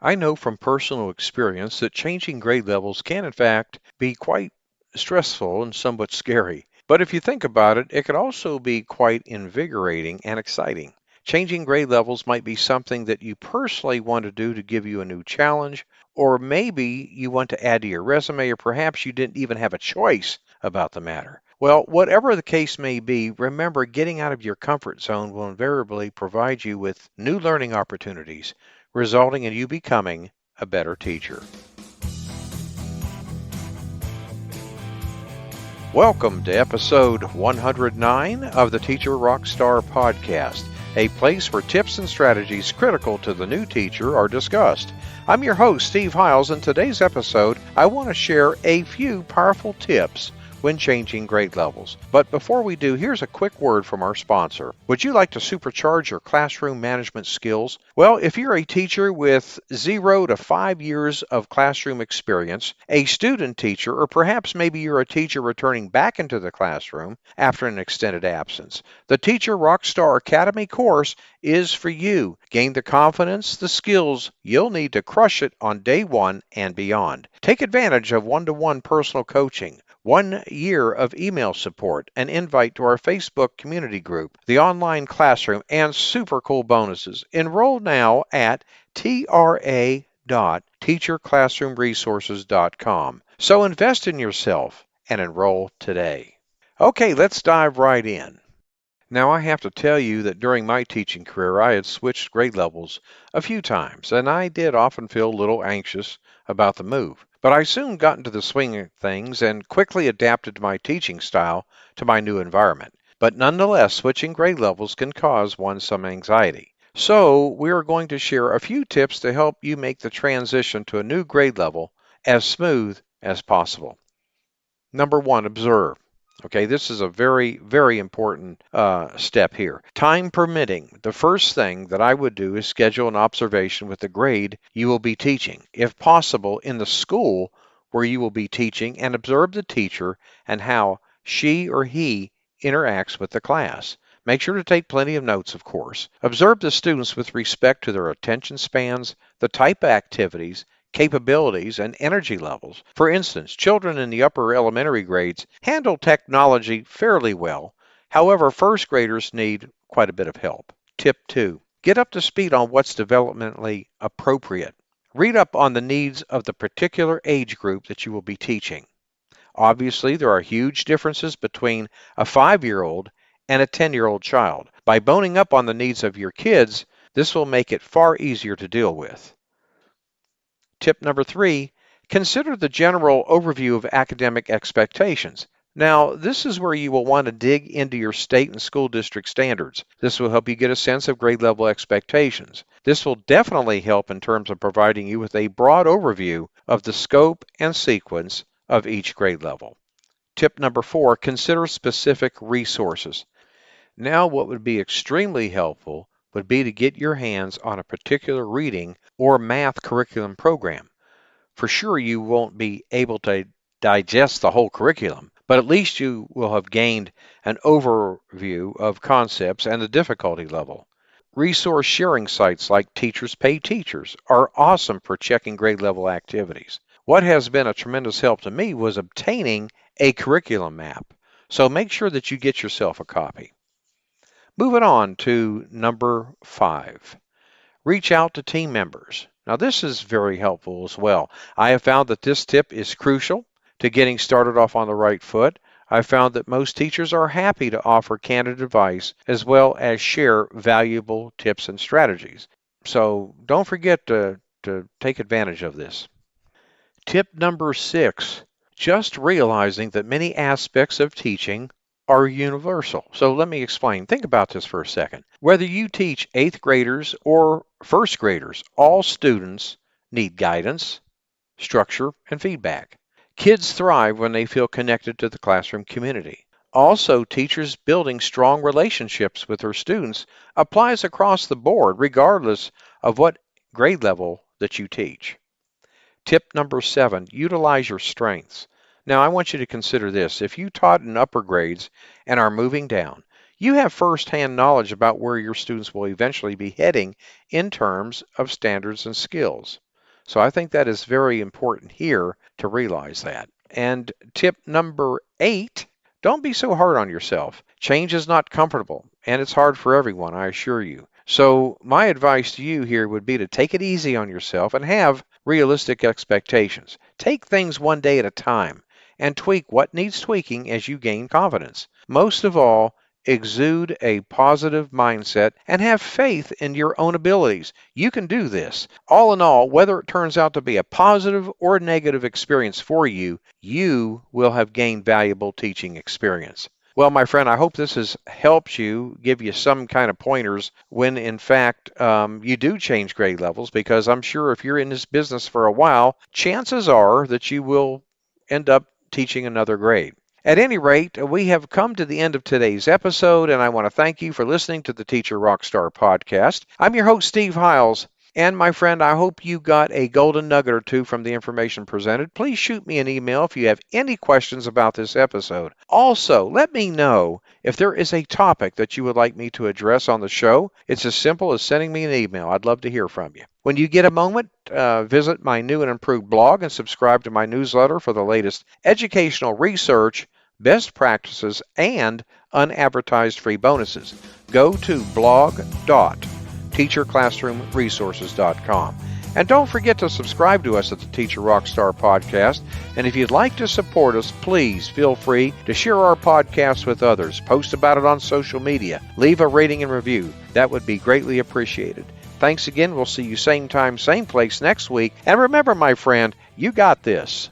I know from personal experience that changing grade levels can, in fact, be quite stressful and somewhat scary. But if you think about it, it could also be quite invigorating and exciting. Changing grade levels might be something that you personally want to do to give you a new challenge, or maybe you want to add to your resume, or perhaps you didn't even have a choice about the matter. Well, whatever the case may be, remember getting out of your comfort zone will invariably provide you with new learning opportunities, resulting in you becoming a better teacher. Welcome to episode 109 of the Teacher Rockstar podcast, a place where tips and strategies critical to the new teacher are discussed. I'm your host, Steve Hiles, and today's episode, I want to share a few powerful tips when changing grade levels. But before we do, here's a quick word from our sponsor. Would you like to supercharge your classroom management skills? Well, if you're a teacher with 0 to 5 years of classroom experience, a student teacher, or perhaps maybe you're a teacher returning back into the classroom after an extended absence, the Teacher Rockstar Academy course is for you. Gain the confidence, the skills you'll need to crush it on day one and beyond. Take advantage of one-to-one personal coaching, 1 year of email support, an invite to our Facebook community group, the online classroom, and super cool bonuses. Enroll now at tra.teacherclassroomresources.com. So invest in yourself and enroll today. Okay, let's dive right in. Now, I have to tell you that during my teaching career, I had switched grade levels a few times, and I did often feel a little anxious about the move. But I soon got into the swing of things and quickly adapted my teaching style to my new environment. But nonetheless, switching grade levels can cause one some anxiety. So, we are going to share a few tips to help you make the transition to a new grade level as smooth as possible. Number one, observe. Okay, this is a very, very important step here. Time permitting, the first thing that I would do is schedule an observation with the grade you will be teaching, if possible, in the school where you will be teaching, and observe the teacher and how she or he interacts with the class. Make sure to take plenty of notes, of course. Observe the students with respect to their attention spans, the type of activities, capabilities, and energy levels. For instance, children in the upper elementary grades handle technology fairly well. However, first graders need quite a bit of help. Tip 2. Get up to speed on what's developmentally appropriate. Read up on the needs of the particular age group that you will be teaching. Obviously, there are huge differences between a 5-year-old and a 10-year-old child. By boning up on the needs of your kids, this will make it far easier to deal with. Tip number 3, consider the general overview of academic expectations. Now, this is where you will want to dig into your state and school district standards. This will help you get a sense of grade level expectations. This will definitely help in terms of providing you with a broad overview of the scope and sequence of each grade level. Tip number 4, consider specific resources. Now, what would be extremely helpful would be to get your hands on a particular reading or math curriculum program. For sure, you won't be able to digest the whole curriculum, but at least you will have gained an overview of concepts and the difficulty level. Resource sharing sites like Teachers Pay Teachers are awesome for checking grade level activities. What has been a tremendous help to me was obtaining a curriculum map, so make sure that you get yourself a copy. Moving on to number 5. Reach out to team members. Now, this is very helpful as well. I have found that this tip is crucial to getting started off on the right foot. I found that most teachers are happy to offer candid advice as well as share valuable tips and strategies. So don't forget to take advantage of this. Tip number 6, just realizing that many aspects of teaching are universal. So let me explain. Think about this for a second. Whether you teach 8th graders or 1st graders, all students need guidance, structure, and feedback. Kids thrive when they feel connected to the classroom community. Also, teachers building strong relationships with their students applies across the board, regardless of what grade level that you teach. Tip number 7, utilize your strengths. Now, I want you to consider this. If you taught in upper grades and are moving down, you have firsthand knowledge about where your students will eventually be heading in terms of standards and skills. So I think that is very important here to realize that. And tip number 8, don't be so hard on yourself. Change is not comfortable, and it's hard for everyone, I assure you. So my advice to you here would be to take it easy on yourself and have realistic expectations. Take things one day at a time and tweak what needs tweaking as you gain confidence. Most of all, exude a positive mindset and have faith in your own abilities. You can do this. All in all, whether it turns out to be a positive or negative experience for you, you will have gained valuable teaching experience. Well, my friend, I hope this has helped you, give you some kind of pointers when, in fact, you do change grade levels, because I'm sure if you're in this business for a while, chances are that you will end up teaching another grade. At any rate, we have come to the end of today's episode, and I want to thank you for listening to the Teacher Rockstar podcast. I'm your host, Steve Hiles. And my friend, I hope you got a golden nugget or two from the information presented. Please shoot me an email if you have any questions about this episode. Also, let me know if there is a topic that you would like me to address on the show. It's as simple as sending me an email. I'd love to hear from you. When you get a moment, visit my new and improved blog and subscribe to my newsletter for the latest educational research, best practices, and unadvertised free bonuses. Go to blog.teacherclassroomresources.com. And don't forget to subscribe to us at the Teacher Rockstar Podcast. And if you'd like to support us, please feel free to share our podcast with others. Post about it on social media. Leave a rating and review. That would be greatly appreciated. Thanks again. We'll see you same time, same place next week. And remember, my friend, you got this.